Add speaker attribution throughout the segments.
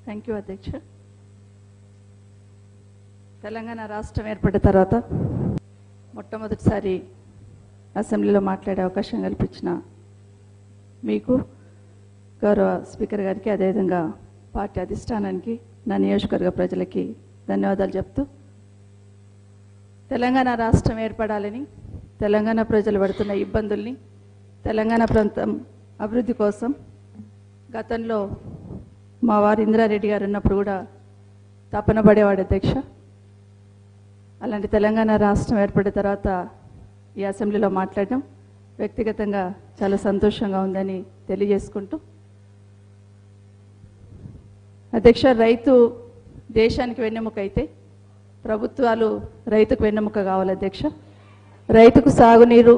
Speaker 1: Thank you అధ్యక్ష. తెలంగాణ రాష్ట్రం ఏర్పడిన తర్వాత మొట్టమొదటిసారి అసెంబ్లీలో మాట్లాడే అవకాశం కల్పించిన మీకు, గౌరవ స్పీకర్ గారికి, అదేవిధంగా పార్టీ అధిష్టానానికి, నా నియోజకవర్గ ప్రజలకి ధన్యవాదాలు చెప్తూ, తెలంగాణ రాష్ట్రం ఏర్పడాలని, తెలంగాణ ప్రజలు పడుతున్న ఇబ్బందుల్ని, తెలంగాణ ప్రాంతం అభివృద్ధి కోసం గతంలో మా వారు ఇందిరారెడ్డి గారు ఉన్నప్పుడు కూడా తపన పడేవాడు అధ్యక్ష. అలాంటి తెలంగాణ రాష్ట్రం ఏర్పడిన తర్వాత ఈ అసెంబ్లీలో మాట్లాడడం వ్యక్తిగతంగా చాలా సంతోషంగా ఉందని తెలియజేసుకుంటూ, అధ్యక్ష, రైతు దేశానికి వెన్నెముక అయితే ప్రభుత్వాలు రైతుకు వెన్నెముక కావాలి అధ్యక్ష. రైతుకు సాగునీరు,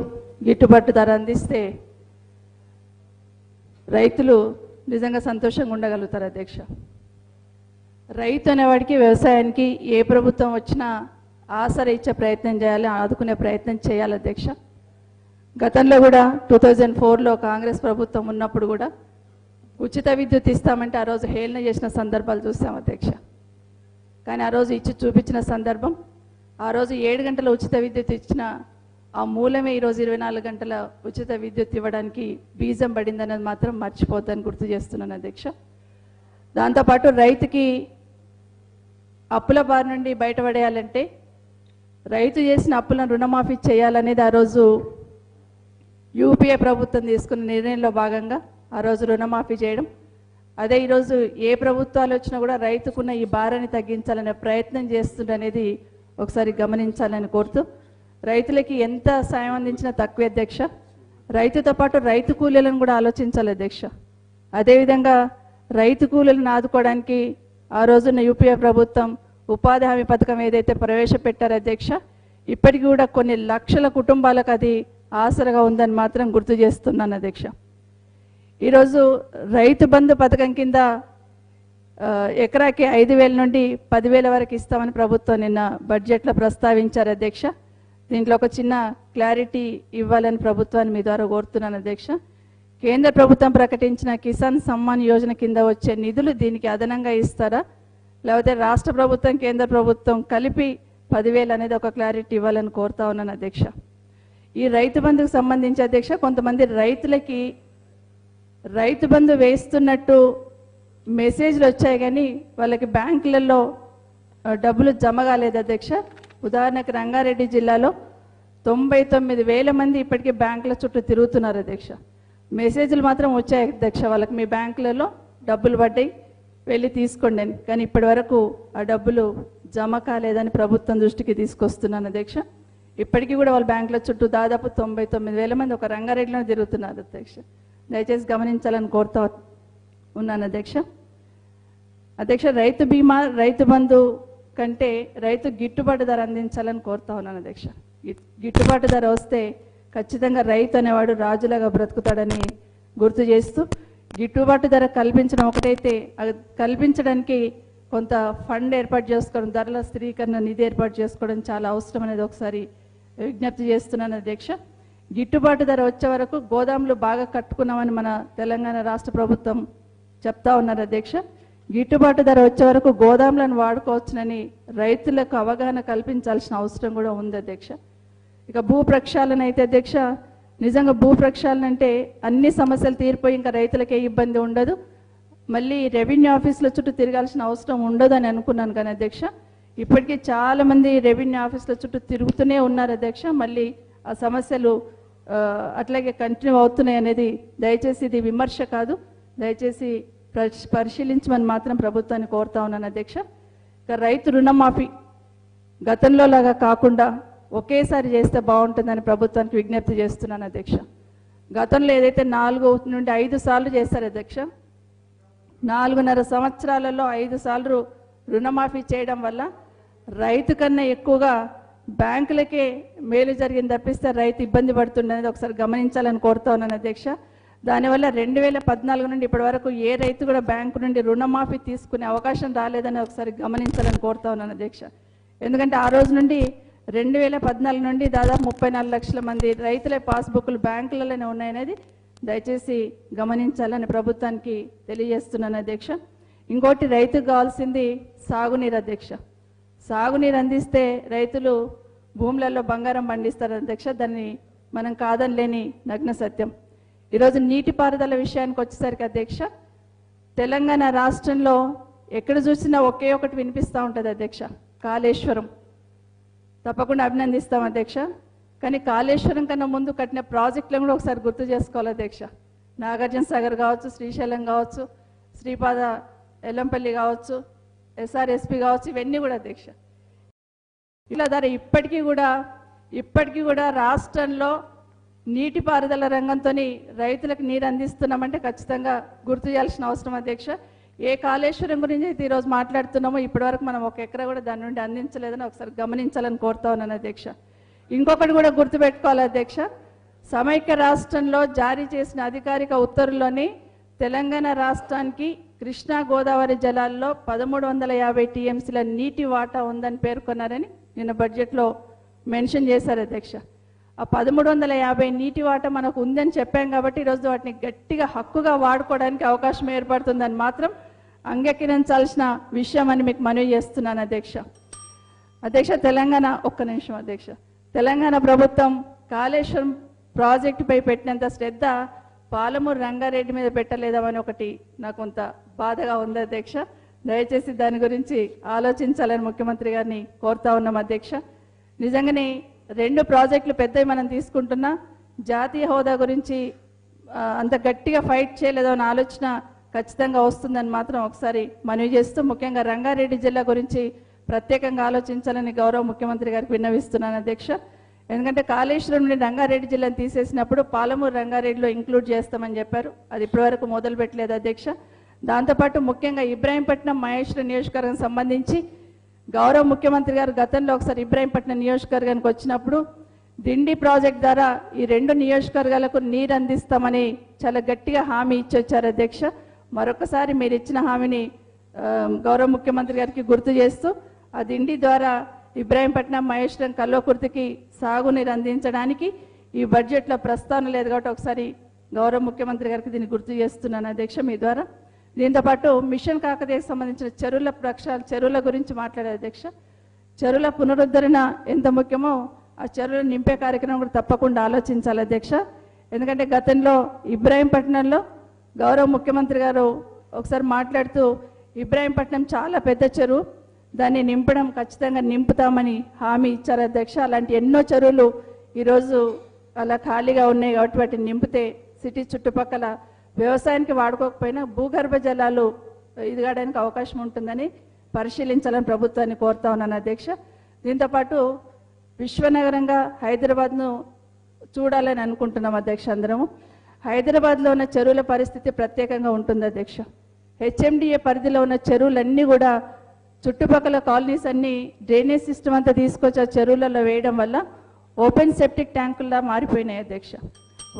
Speaker 1: గిట్టుబాటు ధర అందిస్తే రైతులు నిజంగా సంతోషంగా ఉండగలుగుతారు అధ్యక్ష. రైతు అనేవాడికి, వ్యవసాయానికి ఏ ప్రభుత్వం వచ్చినా ఆసరా ఇచ్చే ప్రయత్నం చేయాలి, ఆదుకునే ప్రయత్నం చేయాలి అధ్యక్ష. గతంలో కూడా 2004లో కాంగ్రెస్ ప్రభుత్వం ఉన్నప్పుడు కూడా ఉచిత విద్యుత్ ఇస్తామంటే ఆ రోజు హేళన చేసిన సందర్భాలు చూసాం అధ్యక్ష. కానీ ఆ రోజు ఇచ్చి చూపించిన సందర్భం, ఆ రోజు 7 గంటల ఉచిత విద్యుత్ ఇచ్చిన ఆ మూలమే ఈరోజు 24 గంటల ఉచిత విద్యుత్ ఇవ్వడానికి బీజం పడిందనేది మాత్రం మర్చిపోద్దని గుర్తు చేస్తున్నాను అధ్యక్ష. దాంతోపాటు రైతుకి అప్పుల బారి నుండి బయటపడేయాలంటే రైతు చేసిన అప్పులను రుణమాఫీ చేయాలనేది ఆ రోజు యూపీఏ ప్రభుత్వం తీసుకున్న నిర్ణయంలో భాగంగా ఆ రోజు రుణమాఫీ చేయడం. అదే ఈరోజు ఏ ప్రభుత్వాలు వచ్చినా కూడా రైతుకున్న ఈ భారాన్ని తగ్గించాలనే ప్రయత్నం చేస్తుందనేది ఒకసారి గమనించాలని కోరుతూ, రైతులకి ఎంత సాయం అందించినా తక్కువే అధ్యక్ష. రైతుతో పాటు రైతు కూలీలను కూడా ఆలోచించాలి అధ్యక్ష. అదేవిధంగా రైతు కూలీలను ఆదుకోవడానికి ఆ రోజున యూపీఏ ప్రభుత్వం ఉపాధి హామీ పథకం ఏదైతే ప్రవేశపెట్టారో అధ్యక్ష, ఇప్పటికీ కూడా కొన్ని లక్షల కుటుంబాలకు అది ఆసరగా ఉందని మాత్రం గుర్తు చేస్తున్నాను అధ్యక్ష. ఈరోజు రైతు బంధు పథకం కింద ఎకరాకి 5,000 నుండి 10,000 వరకు ఇస్తామని ప్రభుత్వం నిన్న బడ్జెట్లో ప్రస్తావించారు అధ్యక్ష. దీంట్లో ఒక చిన్న క్లారిటీ ఇవ్వాలని ప్రభుత్వాన్ని మీ ద్వారా కోరుతున్నాను అధ్యక్ష. కేంద్ర ప్రభుత్వం ప్రకటించిన కిసాన్ సమ్మాన్ యోజన కింద వచ్చే నిధులు దీనికి అదనంగా ఇస్తారా, లేకపోతే రాష్ట్ర ప్రభుత్వం కేంద్ర ప్రభుత్వం కలిపి 10,000 అనేది ఒక క్లారిటీ ఇవ్వాలని కోరుతా ఉన్నాను అధ్యక్ష. ఈ రైతు బంధుకు సంబంధించి అధ్యక్ష, కొంతమంది రైతులకి రైతు బంధు వేస్తున్నట్టు మెసేజ్లు వచ్చాయి కానీ వాళ్ళకి బ్యాంకులలో డబ్బులు జమ కాలేదు అధ్యక్ష. ఉదాహరణకు రంగారెడ్డి జిల్లాలో 99,000 మంది ఇప్పటికీ బ్యాంకుల చుట్టూ తిరుగుతున్నారు అధ్యక్ష. మెసేజ్లు మాత్రం వచ్చాయి అధ్యక్ష, వాళ్ళకి మీ బ్యాంకులలో డబ్బులు పడ్డాయి, వెళ్ళి తీసుకోండి అని. కానీ ఇప్పటి వరకు ఆ డబ్బులు జమ కాలేదని ప్రభుత్వం దృష్టికి తీసుకొస్తున్నాను అధ్యక్ష. ఇప్పటికీ కూడా వాళ్ళ బ్యాంకుల చుట్టూ దాదాపు 99,000 మంది ఒక రంగారెడ్డిలో తిరుగుతున్నారు అధ్యక్ష. దయచేసి గమనించాలని కోరుతా ఉన్నాను అధ్యక్ష. అధ్యక్ష, రైతు బీమా, రైతు బంధు కంటే రైతు గిట్టుబాటు ధర అందించాలని కోరుతా ఉన్నాను అధ్యక్ష. గిట్టుబాటు ధర వస్తే ఖచ్చితంగా రైతు అనేవాడు రాజులాగా బ్రతుకుతాడని గుర్తు చేస్తూ, గిట్టుబాటు ధర కల్పించడం ఒకటైతే కల్పించడానికి కొంత ఫండ్ ఏర్పాటు చేసుకోవడం, ధరల స్థిరీకరణ నిధి ఏర్పాటు చేసుకోవడం చాలా అవసరం అనేది ఒకసారి విజ్ఞప్తి చేస్తున్నాను అధ్యక్ష. గిట్టుబాటు ధర వచ్చే వరకు గోదాములు బాగా కట్టుకున్నామని మన తెలంగాణ రాష్ట్ర ప్రభుత్వం చెప్తా ఉన్నారు అధ్యక్ష. గిట్టుబాటు ధర వచ్చే వరకు గోదాములను వాడుకోవచ్చునని రైతులకు అవగాహన కల్పించాల్సిన అవసరం కూడా ఉంది అధ్యక్ష. ఇక భూ ప్రక్షాళన అయితే అధ్యక్ష, నిజంగా భూ ప్రక్షాళన అంటే అన్ని సమస్యలు తీరిపోయి ఇంకా రైతులకే ఇబ్బంది ఉండదు, మళ్ళీ రెవెన్యూ ఆఫీసుల చుట్టూ తిరగాల్సిన అవసరం ఉండదు అని అనుకున్నాను. కానీ అధ్యక్ష, ఇప్పటికీ చాలామంది రెవెన్యూ ఆఫీసుల చుట్టూ తిరుగుతూనే ఉన్నారు అధ్యక్ష. మళ్ళీ ఆ సమస్యలు అట్లాగే కంటిన్యూ అవుతున్నాయి అనేది దయచేసి ఇది విమర్శ కాదు, దయచేసి పరిశీలించమని మాత్రం ప్రభుత్వాన్ని కోరుతా ఉన్నాను అధ్యక్ష. ఇక రైతు రుణమాఫీ గతంలో లాగా కాకుండా ఒకేసారి చేస్తే బాగుంటుందని ప్రభుత్వానికి విజ్ఞప్తి చేస్తున్నాను అధ్యక్ష. గతంలో ఏదైతే 4 నుండి 5 సార్లు చేశారు అధ్యక్ష, 4.5 సంవత్సరాలలో 5 సార్లు రుణమాఫీ చేయడం వల్ల రైతు కన్నా ఎక్కువగా బ్యాంకులకే మేలు జరిగింది తప్పిస్తే రైతు ఇబ్బంది పడుతుండనేది ఒకసారి గమనించాలని కోరుతా ఉన్నాను అధ్యక్ష. దానివల్ల 2014 నుండి ఇప్పటి వరకు ఏ రైతు కూడా బ్యాంకు నుండి రుణమాఫీ తీసుకునే అవకాశం రాలేదని ఒకసారి గమనించాలని కోరుతా ఉన్నాను అధ్యక్ష. ఎందుకంటే ఆ రోజు నుండి 2014 నుండి దాదాపు 34 లక్షల మంది రైతుల పాస్బుక్లు బ్యాంకులలోనే ఉన్నాయనేది దయచేసి గమనించాలని ప్రభుత్వానికి తెలియజేస్తున్నాను అధ్యక్ష. ఇంకోటి రైతుకు కావాల్సింది సాగునీరు అధ్యక్ష. సాగునీరు అందిస్తే రైతులు భూములలో బంగారం పండిస్తారు అధ్యక్ష. దాన్ని మనం కాదనిలేని నగ్న సత్యం. ఈరోజు నీటిపారుదల విషయానికి వచ్చేసరికి అధ్యక్ష, తెలంగాణ రాష్ట్రంలో ఎక్కడ చూసినా ఒకే ఒకటి వినిపిస్తూ ఉంటుంది అధ్యక్ష, కాళేశ్వరం. తప్పకుండా అభినందిస్తాం అధ్యక్ష. కానీ కాళేశ్వరం కన్నా ముందు కట్టిన ప్రాజెక్టులను కూడా ఒకసారి గుర్తు చేసుకోవాలి అధ్యక్ష. నాగార్జున సాగర్ కావచ్చు, శ్రీశైలం కావచ్చు, శ్రీపాద ఎల్లంపల్లి కావచ్చు, ఎస్ఆర్ఎస్పి కావచ్చు, ఇవన్నీ కూడా అధ్యక్ష. ఇలా ద్వారా ఇప్పటికీ కూడా రాష్ట్రంలో నీటిపారుదల రంగంతో రైతులకు నీరు అందిస్తున్నామంటే ఖచ్చితంగా గుర్తు చేయాల్సిన అవసరం అధ్యక్ష. ఏ కాళేశ్వరం గురించి అయితే ఈరోజు మాట్లాడుతున్నామో ఇప్పటివరకు మనం ఒక ఎకరా కూడా దాని నుండి అందించలేదని ఒకసారి గమనించాలని కోరుతా ఉన్నాను అధ్యక్ష. ఇంకొకటి కూడా గుర్తుపెట్టుకోవాలి అధ్యక్ష, సమైక్య రాష్ట్రంలో జారీ చేసిన అధికారిక ఉత్తర్వుల్లోని తెలంగాణ రాష్ట్రానికి కృష్ణా గోదావరి జలాల్లో 1350 టీఎంసీల నీటి వాటా ఉందని పేర్కొన్నారని నిన్న బడ్జెట్లో మెన్షన్ చేశారు అధ్యక్ష. ఆ 1350 నీటి వాటా మనకు ఉందని చెప్పాం కాబట్టి ఈరోజు వాటిని గట్టిగా హక్కుగా వాడుకోవడానికి అవకాశం ఏర్పడుతుందని మాత్రం అంగీకరించాల్సిన విషయం అని మీకు మనవి చేస్తున్నాను అధ్యక్ష. ఒక్క నిమిషం అధ్యక్ష. తెలంగాణ ప్రభుత్వం కాళేశ్వరం ప్రాజెక్టుపై పెట్టినంత శ్రద్ధ పాలమూరు రంగారెడ్డి మీద పెట్టలేదామని ఒకటి నాకు కొంత బాధగా ఉంది అధ్యక్ష. దయచేసి దాని గురించి ఆలోచించాలని ముఖ్యమంత్రి గారిని కోరుతా ఉన్నాం అధ్యక్ష. నిజంగానే 2 ప్రాజెక్టులు పెద్దవి మనం తీసుకుంటున్నా, జాతీయ హోదా గురించి అంత గట్టిగా ఫైట్ చేయలేదో అనే ఆలోచన ఖచ్చితంగా వస్తుందని మాత్రం ఒకసారి మనవి చేస్తూ, ముఖ్యంగా రంగారెడ్డి జిల్లా గురించి ప్రత్యేకంగా ఆలోచించాలని గౌరవ ముఖ్యమంత్రి గారికి విన్నవిస్తున్నాను అధ్యక్ష. ఎందుకంటే కాళేశ్వరం నుండి రంగారెడ్డి జిల్లాను తీసేసినప్పుడు పాలమూరు రంగారెడ్డిలో ఇంక్లూడ్ చేస్తామని చెప్పారు. అది ఇప్పటివరకు మొదలు పెట్టలేదు అధ్యక్ష. దాంతోపాటు ముఖ్యంగా ఇబ్రాహీంపట్నం మహేశ్వరం నియోజకవర్గం సంబంధించి గౌరవ ముఖ్యమంత్రి గారు గతంలో ఒకసారి ఇబ్రాహీంపట్నం నియోజకవర్గానికి వచ్చినప్పుడు దిండి ప్రాజెక్ట్ ద్వారా ఈ 2 నియోజకవర్గాలకు నీరు అందిస్తామని చాలా గట్టిగా హామీ ఇచ్చొచ్చారు అధ్యక్ష. మరొకసారి మీరు ఇచ్చిన హామీని గౌరవ ముఖ్యమంత్రి గారికి గుర్తు చేస్తూ ఆ దిండి ద్వారా ఇబ్రాహీంపట్నం మహేశ్వరం కల్వకుర్తికి సాగునీరు అందించడానికి ఈ బడ్జెట్లో ప్రస్తావన లేదు కాబట్టి ఒకసారి గౌరవ ముఖ్యమంత్రి గారికి దీన్ని గుర్తు చేస్తున్నాను అధ్యక్ష మీ ద్వారా. దీంతోపాటు మిషన్ కాకతీయకు సంబంధించిన చెరువుల గురించి మాట్లాడే అధ్యక్ష. చెరువుల పునరుద్ధరణ ఎంత ముఖ్యమో ఆ చెరువులు నింపే కార్యక్రమం కూడా తప్పకుండా ఆలోచించాలి అధ్యక్ష. ఎందుకంటే గతంలో ఇబ్రాహీంపట్నంలో గౌరవ ముఖ్యమంత్రి గారు ఒకసారి మాట్లాడుతూ ఇబ్రాహీంపట్నం చాలా పెద్ద చెరువు, దాన్ని నింపడం ఖచ్చితంగా నింపుతామని హామీ ఇచ్చారు అధ్యక్ష. అలాంటి ఎన్నో చెరువులు ఈరోజు అలా ఖాళీగా ఉన్నాయి కాబట్టి వాటిని నింపితే సిటీ చుట్టుపక్కల వ్యవసాయానికి వాడుకోకపోయినా భూగర్భ జలాలు ఎదగడానికి అవకాశం ఉంటుందని పరిశీలించాలని ప్రభుత్వాన్ని కోరుతా ఉన్నాను అధ్యక్ష. దీంతోపాటు విశ్వనగరంగా హైదరాబాద్ను చూడాలని అనుకుంటున్నాం అధ్యక్ష. అందరము హైదరాబాద్లో ఉన్న చెరువుల పరిస్థితి ప్రత్యేకంగా ఉంటుంది అధ్యక్ష. హెచ్ఎండిఏ పరిధిలో ఉన్న చెరువులన్నీ కూడా చుట్టుపక్కల కాలనీస్ అన్ని డ్రైనేజ్ సిస్టమ్ అంతా తీసుకొచ్చి ఆ చెరువులలో వేయడం వల్ల ఓపెన్ సెప్టిక్ ట్యాంకుల్లా మారిపోయినాయి అధ్యక్ష.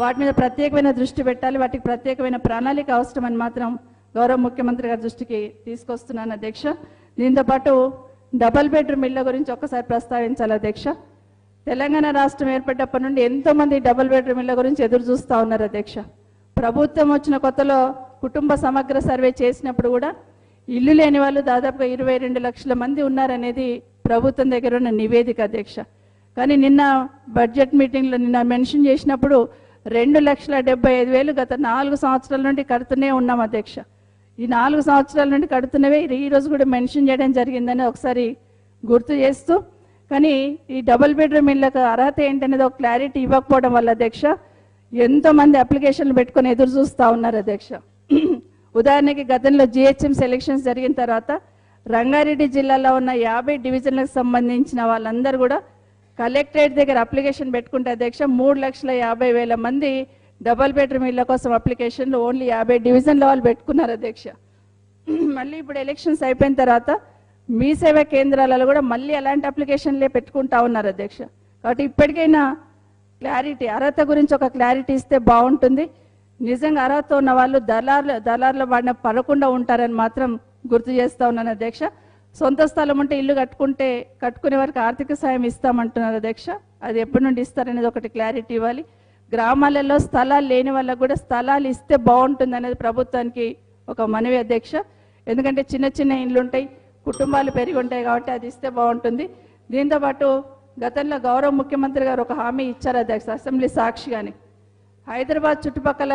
Speaker 1: వాటి మీద ప్రత్యేకమైన దృష్టి పెట్టాలి, వాటికి ప్రత్యేకమైన ప్రణాళిక అవసరమని మాత్రం గౌరవ ముఖ్యమంత్రి గారి దృష్టికి తీసుకొస్తున్నాను అధ్యక్ష. దీంతోపాటు డబల్ బెడ్రూమ్ ఇళ్ల గురించి ఒక్కసారి ప్రస్తావించాలి అధ్యక్ష. తెలంగాణ రాష్ట్రం ఏర్పడ్డప్పటి నుండి ఎంతోమంది డబల్ బెడ్రూమ్ ఇళ్ల గురించి ఎదురు చూస్తూ ఉన్నారు అధ్యక్ష. ప్రభుత్వం వచ్చిన కొత్తలో కుటుంబ సమగ్ర సర్వే చేసినప్పుడు కూడా ఇల్లు లేని వాళ్ళు దాదాపుగా 22 లక్షల మంది ఉన్నారనేది ప్రభుత్వం దగ్గర ఉన్న నివేదిక అధ్యక్ష. కానీ నిన్న బడ్జెట్ మీటింగ్లో నిన్న మెన్షన్ చేసినప్పుడు 2,75,000 గత 4 సంవత్సరాల నుండి కడుతూనే ఉన్నాం అధ్యక్ష. ఈ 4 సంవత్సరాల నుండి కడుతున్నవే ఈ రోజు కూడా మెన్షన్ చేయడం జరిగిందని ఒకసారి గుర్తు చేస్తూ, కానీ ఈ డబుల్ బెడ్రూమ్ ఇళ్ళకు అర్హత ఏంటనేది ఒక క్లారిటీ ఇవ్వకపోవడం వల్ల అధ్యక్ష ఎంతోమంది అప్లికేషన్లు పెట్టుకొని ఎదురు చూస్తూ ఉన్నారు అధ్యక్ష. ఉదాహరణకి గతంలో GHM సెలక్షన్స్ జరిగిన తర్వాత రంగారెడ్డి జిల్లాలో ఉన్న 50 డివిజన్లకు సంబంధించిన వాళ్ళందరూ కూడా కలెక్టరేట్ దగ్గర అప్లికేషన్ పెట్టుకుంటే అధ్యక్ష 3,50,000 మంది డబల్ బెడ్రూమ్ ఇళ్ల కోసం అప్లికేషన్లు ఓన్లీ 50 డివిజన్ల వాళ్ళు పెట్టుకున్నారు అధ్యక్ష. మళ్ళీ ఇప్పుడు ఎలక్షన్స్ అయిపోయిన తర్వాత మీ సేవా కేంద్రాలలో కూడా మళ్ళీ అలాంటి అప్లికేషన్లే పెట్టుకుంటా ఉన్నారు అధ్యక్ష. కాబట్టి ఇప్పటికైనా క్లారిటీ అర్హత గురించి ఒక క్లారిటీ ఇస్తే బాగుంటుంది. నిజంగా అర్హత ఉన్న వాళ్ళు దళారుల బారిన పడకుండా ఉంటారని మాత్రం గుర్తు చేస్తా ఉన్నాను అధ్యక్ష. సొంత స్థలం ఉంటే ఇల్లు కట్టుకునే వారికి ఆర్థిక సాయం ఇస్తామంటున్నారు అధ్యక్ష. అది ఎప్పటి నుండి ఇస్తారనేది ఒకటి క్లారిటీ ఇవ్వాలి. గ్రామాలలో స్థలాలు లేని వాళ్ళకు కూడా స్థలాలు ఇస్తే బాగుంటుంది అనేది ప్రభుత్వానికి ఒక మనవి అధ్యక్ష. ఎందుకంటే చిన్న చిన్న ఇండ్లు ఉంటాయి, కుటుంబాలు పెరిగి ఉంటాయి కాబట్టి అది ఇస్తే బాగుంటుంది. దీంతోపాటు గతంలో గౌరవ ముఖ్యమంత్రి గారు ఒక హామీ ఇచ్చారు అధ్యక్ష, అసెంబ్లీ సాక్షిగాని. హైదరాబాద్ చుట్టుపక్కల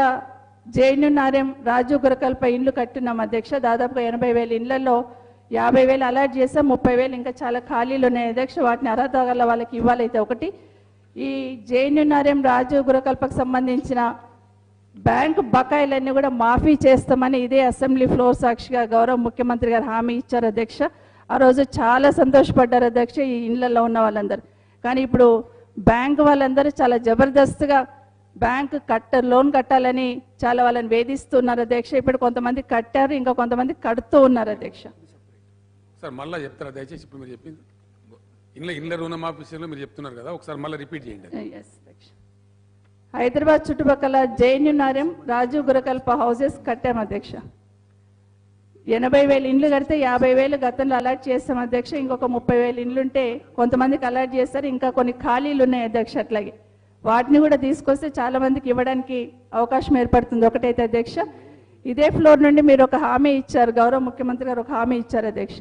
Speaker 1: జేఎన్యూఆర్ఎం రాజీవ్ గురకల్పై ఇండ్లు కట్టున్నాం అధ్యక్ష. దాదాపుగా 80,000 ఇండ్లలో 50,000 అలాట్ చేసాం, 30,000 ఇంకా చాలా ఖాళీలు ఉన్నాయి అధ్యక్ష. వాటిని అర్హత గల వాళ్ళకి ఇవ్వాలైతే ఒకటి. ఈ జేఎన్యూఆర్ఎం రాజీవ్ గురకల్పకు సంబంధించిన బ్యాంకు బకాయిలన్నీ కూడా మాఫీ చేస్తామని ఇదే అసెంబ్లీ ఫ్లోర్ సాక్షిగా గౌరవ ముఖ్యమంత్రి గారు హామీ ఇచ్చారు అధ్యక్ష. ఆ రోజు చాలా సంతోషపడ్డారు అధ్యక్ష ఈ ఇళ్లలో ఉన్న వాళ్ళందరూ. కానీ ఇప్పుడు బ్యాంకు వాళ్ళందరూ చాలా జబర్దస్త్గా బ్యాంకు లోన్ కట్టాలని చాలా వాళ్ళని వేధిస్తున్నారు అధ్యక్ష. ఇప్పుడు కొంతమంది కట్టారు, ఇంకా కొంతమంది కడుతూ ఉన్నారు అధ్యక్ష.
Speaker 2: సార్ మళ్ళీ చెప్తారా దయచేసి? ఇప్పుడు మీరు చెప్పింది ఇళ్ళ రుణమాఫీ విషయంలో మీరు చెప్తున్నారు కదా, ఒకసారి మళ్ళీ రిపీట్ చేయండి.
Speaker 1: హైదరాబాద్ చుట్టుపక్కల జేఎన్యూఆర్ఎం రాజీవ్ గురకల్ప హౌసెస్ కట్టాం అధ్యక్ష. 80,000 ఇండ్లు కడితే 50,000 గతంలో అలాట్ చేస్తాం అధ్యక్ష. ఇంకొక 30,000 ఇండ్లుంటే కొంతమందికి అలాట్ చేస్తారు, ఇంకా కొన్ని ఖాళీలు ఉన్నాయి అధ్యక్ష. అట్లాగే వాటిని కూడా తీసుకొస్తే చాలా మందికి ఇవ్వడానికి అవకాశం ఏర్పడుతుంది. ఒకటైతే అధ్యక్ష, ఇదే ఫ్లోర్ నుండి మీరు ఒక హామీ ఇచ్చారు, గౌరవ ముఖ్యమంత్రి గారు ఒక హామీ ఇచ్చారు అధ్యక్ష.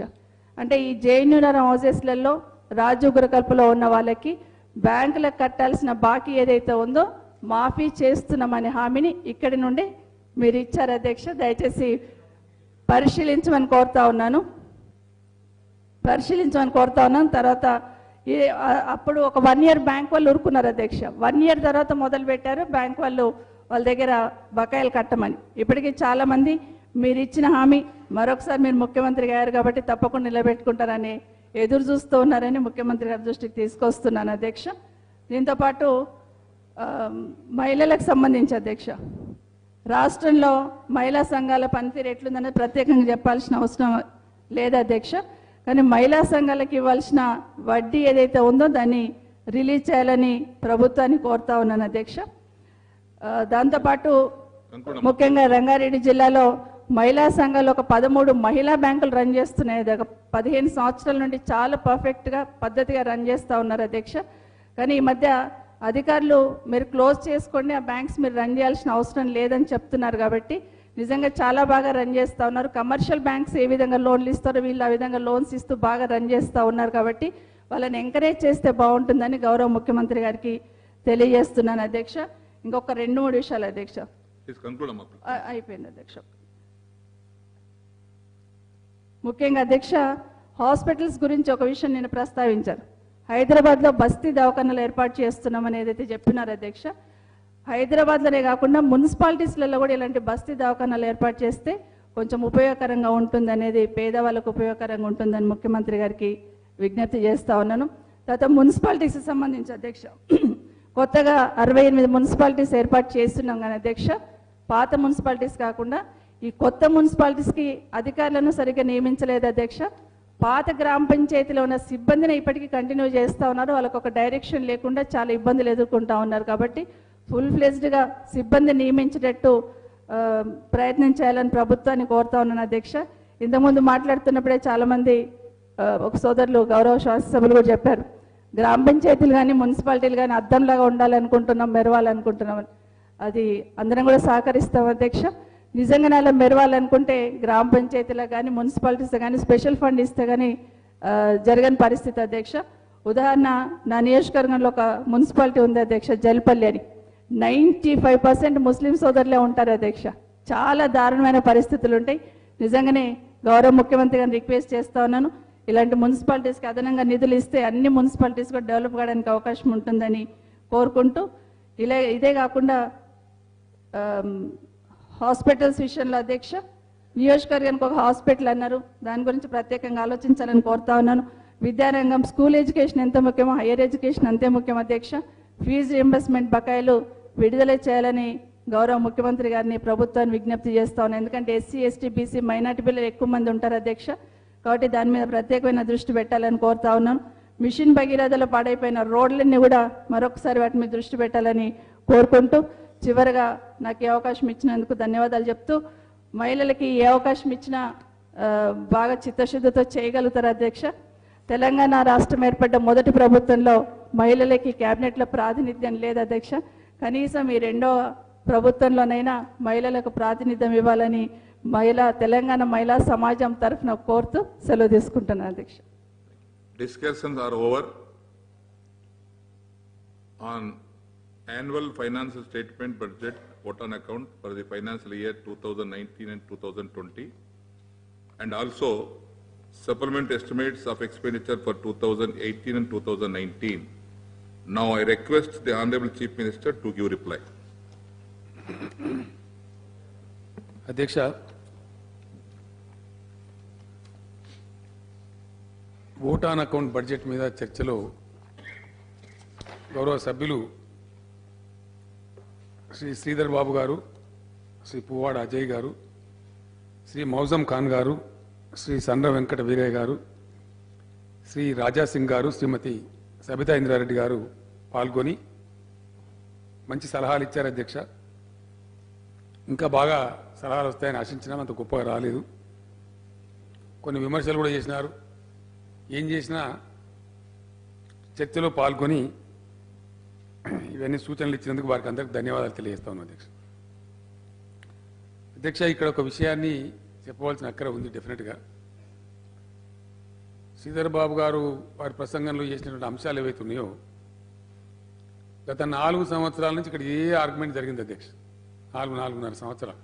Speaker 1: అంటే ఈ జేఎన్యూఆర్ఎం హౌసెస్లలో రాజీవ్ గురకల్పలో ఉన్న వాళ్ళకి బ్యాంకులకు కట్టాల్సిన బాకీ ఏదైతే ఉందో మాఫీ చేస్తున్నామనే హామీని ఇక్కడి నుండి మీరు ఇచ్చారు అధ్యక్ష. దయచేసి పరిశీలించమని కోరుతా ఉన్నాను. తర్వాత అప్పుడు ఒక 1 year బ్యాంక్ వాళ్ళు ఊరుకున్నారు అధ్యక్ష. 1 year తర్వాత మొదలు పెట్టారు బ్యాంక్ వాళ్ళు వాళ్ళ దగ్గర బకాయిలు కట్టమని. ఇప్పటికీ చాలా మంది మీరు ఇచ్చిన హామీ మరొకసారి మీరు ముఖ్యమంత్రి గారు కాబట్టి తప్పకుండా నిలబెట్టుకుంటారని ఎదురు చూస్తూ ఉన్నారని ముఖ్యమంత్రి గారి దృష్టికి తీసుకొస్తున్నాను అధ్యక్ష. దీంతోపాటు మహిళలకు సంబంధించి అధ్యక్ష, రాష్ట్రంలో మహిళా సంఘాల పనితీరు ఎట్లుందనేది ప్రత్యేకంగా చెప్పాల్సిన అవసరం లేదు అధ్యక్ష. కానీ మహిళా సంఘాలకు ఇవ్వాల్సిన వడ్డీ ఏదైతే ఉందో దాన్ని రిలీజ్ చేయాలని ప్రభుత్వాన్ని కోరుతా ఉన్నాను అధ్యక్ష. దాంతోపాటు ముఖ్యంగా రంగారెడ్డి జిల్లాలో మహిళా సంఘాలు ఒక 13 మహిళా బ్యాంకులు రన్ చేస్తున్నాయి. 15 సంవత్సరాల నుండి చాలా పర్ఫెక్ట్గా పద్ధతిగా రన్ చేస్తూ ఉన్నారు అధ్యక్ష. కానీ ఈ మధ్య అధికారులు మీరు క్లోజ్ చేసుకోండి, ఆ బ్యాంక్స్ మీరు రన్ చేయాల్సిన అవసరం లేదని చెప్తున్నారు. కాబట్టి నిజంగా చాలా బాగా రన్ చేస్తూ ఉన్నారు. కమర్షియల్ బ్యాంక్స్ ఏ విధంగా లోన్లు ఇస్తారో వీళ్ళు ఆ విధంగా లోన్స్ ఇస్తూ బాగా రన్ చేస్తూ ఉన్నారు. కాబట్టి వాళ్ళని ఎంకరేజ్ చేస్తే బాగుంటుందని గౌరవ ముఖ్యమంత్రి గారికి తెలియజేస్తున్నాను అధ్యక్ష. ఇంకొక 2-3 విషయాలు అధ్యక్ష. అయిపోయింది అధ్యక్ష. ముఖ్యంగా అధ్యక్ష, హాస్పిటల్స్ గురించి ఒక విషయం నేను ప్రస్తావించారు. హైదరాబాద్లో బస్తీ దవాఖానాలు ఏర్పాటు చేస్తున్నామని ఏదైతే చెప్పినారు అధ్యక్ష, హైదరాబాద్లోనే కాకుండా మున్సిపాలిటీస్లలో కూడా ఇలాంటి బస్తీ దవాఖానాలు ఏర్పాటు చేస్తే కొంచెం ఉపయోగకరంగా ఉంటుంది అనేది, పేదవాళ్ళకు ఉపయోగకరంగా ఉంటుందని ముఖ్యమంత్రి గారికి విజ్ఞప్తి చేస్తూ ఉన్నాను. తర్వాత మున్సిపాలిటీస్కి సంబంధించి అధ్యక్ష, కొత్తగా 68 మున్సిపాలిటీస్ ఏర్పాటు చేస్తున్నాం కానీ అధ్యక్ష, పాత మున్సిపాలిటీస్ కాకుండా ఈ కొత్త మున్సిపాలిటీస్కి అధికారులను సరిగ్గా నియమించలేదు అధ్యక్ష. పాత గ్రామ పంచాయతీలో ఉన్న సిబ్బందిని ఇప్పటికీ కంటిన్యూ చేస్తూ ఉన్నారు. వాళ్ళకు ఒక డైరెక్షన్ లేకుండా చాలా ఇబ్బందులు ఎదుర్కొంటూ ఉన్నారు. కాబట్టి ఫుల్ ఫ్లెజ్డ్గా సిబ్బంది నియమించేటట్టు ప్రయత్నం చేయాలని ప్రభుత్వాన్ని కోరుతా ఉన్నాను అధ్యక్ష. ఇంతకుముందు మాట్లాడుతున్నప్పుడే చాలామంది ఒక సోదరులు గౌరవ శాసనసభ్యులు కూడా చెప్పారు, గ్రామ పంచాయతీలు కానీ మున్సిపాలిటీలు కానీ అద్దంలాగా ఉండాలనుకుంటున్నాం, మెరవాలనుకుంటున్నాం. అది అందరం కూడా సహకరిస్తాం అధ్యక్ష. నిజంగానే అలా మెరవాలనుకుంటే గ్రామ పంచాయతీలో కానీ మున్సిపాలిటీస్ కానీ స్పెషల్ ఫండ్ ఇస్తే కానీ జరగని పరిస్థితి అధ్యక్ష. ఉదాహరణ, నా నియోజకవర్గంలో ఒక మున్సిపాలిటీ ఉంది అధ్యక్ష, జల్పల్లి అని. 95% ముస్లిం సోదరులే ఉంటారు అధ్యక్ష. చాలా దారుణమైన పరిస్థితులు ఉంటాయి. నిజంగానే గౌరవ ముఖ్యమంత్రి గారిని రిక్వెస్ట్ చేస్తా ఉన్నాను, ఇలాంటి మున్సిపాలిటీస్కి అదనంగా నిధులు ఇస్తే అన్ని మున్సిపాలిటీస్ కూడా డెవలప్ కావడానికి అవకాశం ఉంటుందని కోరుకుంటూ, ఇదే కాకుండా హాస్పిటల్స్ విషయంలో అధ్యక్ష, నియోజకవర్గానికి ఒక హాస్పిటల్ అన్నారు, దాని గురించి ప్రత్యేకంగా ఆలోచించాలని కోరుతా ఉన్నాను. విద్యారంగం, స్కూల్ ఎడ్యుకేషన్ ఎంత ముఖ్యమో హైయర్ ఎడ్యుకేషన్ అంతే ముఖ్యం అధ్యక్ష. ఫీజు రియంబర్స్మెంట్ బకాయిలు విడుదల చేయాలని గౌరవ ముఖ్యమంత్రి గారిని ప్రభుత్వాన్ని విజ్ఞప్తి చేస్తా ఉన్నాను. ఎందుకంటే ఎస్సీ, ఎస్టీ, బీసీ, మైనార్టీ పిల్లలు ఎక్కువ మంది ఉంటారు అధ్యక్ష. కాబట్టి దాని మీద ప్రత్యేకమైన దృష్టి పెట్టాలని కోరుతా ఉన్నాను. మిషన్ భగీరథలో పాడైపోయిన రోడ్లన్నీ కూడా మరొకసారి వాటి మీద దృష్టి పెట్టాలని కోరుకుంటూ, చివరిగా నాకు ఈ అవకాశం ఇచ్చినందుకు ధన్యవాదాలు చెప్తూ, మహిళలకి ఏ అవకాశం ఇచ్చినా బాగా చిత్తశుద్ధితో చేయగలుగుతారు అధ్యక్ష. తెలంగాణ రాష్ట్రం ఏర్పడ్డ మొదటి ప్రభుత్వంలో మహిళలకి క్యాబినెట్లో ప్రాతినిధ్యం లేదు అధ్యక్ష. కనీసం ఈ రెండో ప్రభుత్వంలోనైనా మహిళలకు ప్రాతినిధ్యం ఇవ్వాలని తెలంగాణ మహిళా సమాజం తరఫున కోరుతూ సెలవు తీసుకుంటున్నాను అధ్యక్ష.
Speaker 3: Discussions are over on annual financial statement budget vote on account for the financial year 2019 and 2020 and also supplement estimates of expenditure for 2018 and 2019. Now I request the Honorable Chief Minister to give reply.
Speaker 2: అధ్యక్ష, vote on account budget మీద చర్చలో గౌరవ సభ్యులు శ్రీ శ్రీధర్ బాబు గారు, శ్రీ పువ్వాడ అజయ్ గారు, శ్రీ మౌజం ఖాన్ గారు, శ్రీ సండ్ర వెంకట వీరయ్య గారు, శ్రీ రాజా సింగ్ గారు, శ్రీమతి సబితా ఇంద్రారెడ్డి గారు పాల్గొని మంచి సలహాలు ఇచ్చారు అధ్యక్ష. ఇంకా బాగా సలహాలు వస్తాయని ఆశించినా అంత గొప్పగా రాలేదు. కొన్ని విమర్శలు కూడా చేసినారు. ఏం చేసినా చర్చలో పాల్గొని ఇవన్నీ సూచనలు ఇచ్చినందుకు వారికి అందరికీ ధన్యవాదాలు తెలియజేస్తా ఉన్నాను అధ్యక్ష. అధ్యక్ష, ఇక్కడ ఒక విషయాన్ని చెప్పవలసిన అక్కర ఉంది డెఫినెట్గా. శ్రీధర్ బాబు గారు వారి ప్రసంగంలో చేసినటువంటి అంశాలు ఏవైతే ఉన్నాయో గత 4 సంవత్సరాల నుంచి ఇక్కడ ఏ ఆర్గ్యుమెంట్ జరిగింది అధ్యక్ష, 4.5 సంవత్సరాలు.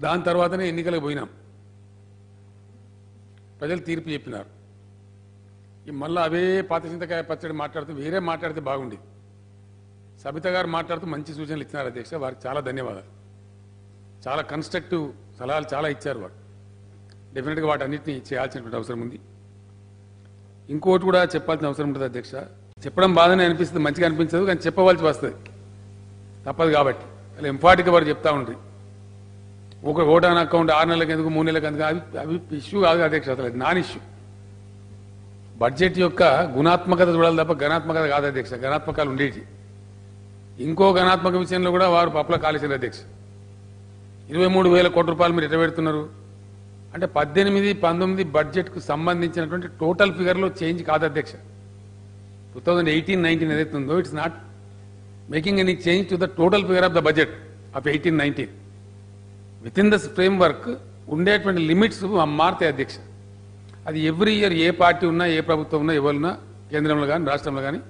Speaker 2: దాని తర్వాతనే ఎన్నికలకు పోయినాం. ప్రజలు తీర్పు చెప్పినారు. మళ్ళీ అవే పాత చింతకాయ పచ్చడి మాట్లాడుతూ వేరే మాట్లాడితే బాగుండేది. సబిత గారు మాట్లాడుతూ మంచి సూచనలు ఇచ్చినారు అధ్యక్ష, వారికి చాలా ధన్యవాదాలు. చాలా కన్స్ట్రక్టివ్ సలహాలు చాలా ఇచ్చారు వారు. డెఫినెట్గా వాటన్నిటిని చేయాల్సినటువంటి అవసరం ఉంది. ఇంకోటి కూడా చెప్పాల్సిన అవసరం ఉంటుంది అధ్యక్ష. చెప్పడం బాగానే అనిపిస్తుంది, మంచిగా అనిపించదు, కానీ చెప్పవలసి వస్తుంది, తప్పదు. కాబట్టి అలా ఎంఫాటిక్గా వారు చెప్తా ఉండ్రి. ఒక ఓట్ ఆన్ అకౌంట్ 6 నెలలకు ఎందుకు 3 నెలలకు ఎందుకు అవి ఇష్యూ కాదు అధ్యక్ష. అసలు అది నాన్ ఇష్యూ. బడ్జెట్ యొక్క గుణాత్మకత చూడాలి తప్ప గణాత్మకత కాదు అధ్యక్ష. గణాత్మకాలు ఉండేవి. ఇంకో గణాత్మక విషయంలో కూడా వారు పప్పుల కాలేశారు అధ్యక్ష. 23,000 కోట్ల రూపాయలు మీరు ఎట్లా పెడుతున్నారు అంటే 18-19 బడ్జెట్కు సంబంధించినటువంటి టోటల్ ఫిగర్లో చేంజ్ కాదు అధ్యక్ష. 2018-19 ఏదైతే ఉందో it's not making any change to the total figure of the budget of 18-19. With in this frame work ఉండేటువంటి లిమిట్స్ మారుతాయి అధ్యక్ష. అది ఎవ్రీ ఇయర్ ఏ పార్టీ ఉన్నా, ఏ ప్రభుత్వం ఉన్నా, ఎవరున్నా, కేంద్రంలో కానీ రాష్ట్రంలో కానీ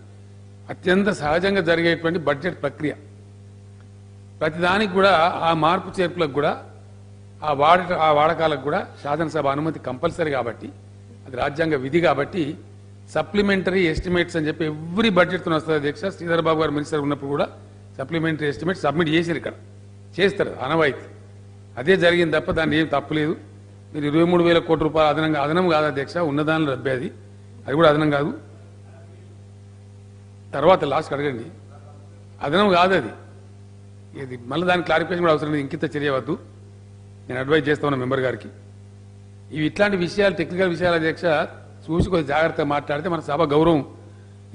Speaker 2: అత్యంత సహజంగా జరిగేటువంటి బడ్జెట్ ప్రక్రియ. ప్రతిదానికి కూడా ఆ మార్పు చేర్పులకు కూడా ఆ వాడకాలకు కూడా శాసనసభ అనుమతి కంపల్సరీ. కాబట్టి అది రాజ్యాంగ విధి. కాబట్టి సప్లిమెంటరీ ఎస్టిమేట్స్ అని చెప్పి ఎవ్రీ బడ్జెట్తో వస్తుంది అధ్యక్ష. శ్రీధర్ బాబు గారు మినిస్టర్ ఉన్నప్పుడు కూడా సప్లిమెంటరీ ఎస్టిమేట్ సబ్మిట్ చేశారు, ఇక్కడ చేస్తారు అనవాయితీ. అదే జరిగింది తప్ప దాన్ని ఏం తప్పులేదు. మీరు 23,000 కోట్ల రూపాయలు అదనం కాదు అధ్యక్ష, ఉన్నదానిలో రబ్బేది. అది కూడా అదనం కాదు. తర్వాత లాస్ట్ అడగండి, అదనం కాదు అది. ఇది మళ్ళీ దాని క్లారిఫికేషన్ కూడా అవసరం లేదు. ఇంకింత చర్యవద్దు, నేను అడ్వైజ్ చేస్తా ఉన్నా మెంబర్ గారికి. ఇట్లాంటి విషయాలు, టెక్నికల్ విషయాలు అధ్యక్ష చూసి కొద్దిగా జాగ్రత్తగా మాట్లాడితే మన సభ గౌరవం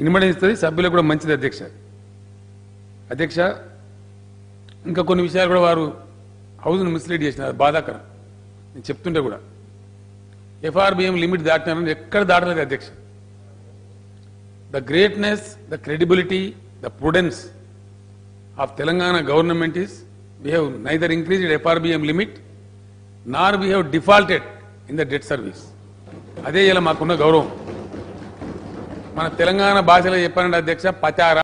Speaker 2: ఇన్మడిస్తుంది, సభ్యులకు కూడా మంచిది అధ్యక్ష. అధ్యక్ష, ఇంకా కొన్ని విషయాలు కూడా వారు హౌస్ను మిస్లీడ్ చేసినారు, బాధాకరం. నేను చెప్తుంటే కూడా FRBM లిమిట్ దాటినారని ఎక్కడ దాటలేదు అధ్యక్ష. The greatness, the credibility, the prudence of Telangana government is we have neither increased FRBM limit nor we have defaulted in the debt service. అదే ఇలా మాకున్న గౌరవం. మన తెలంగాణ భాషలో చెప్పానంటే అధ్యక్ష, పచారా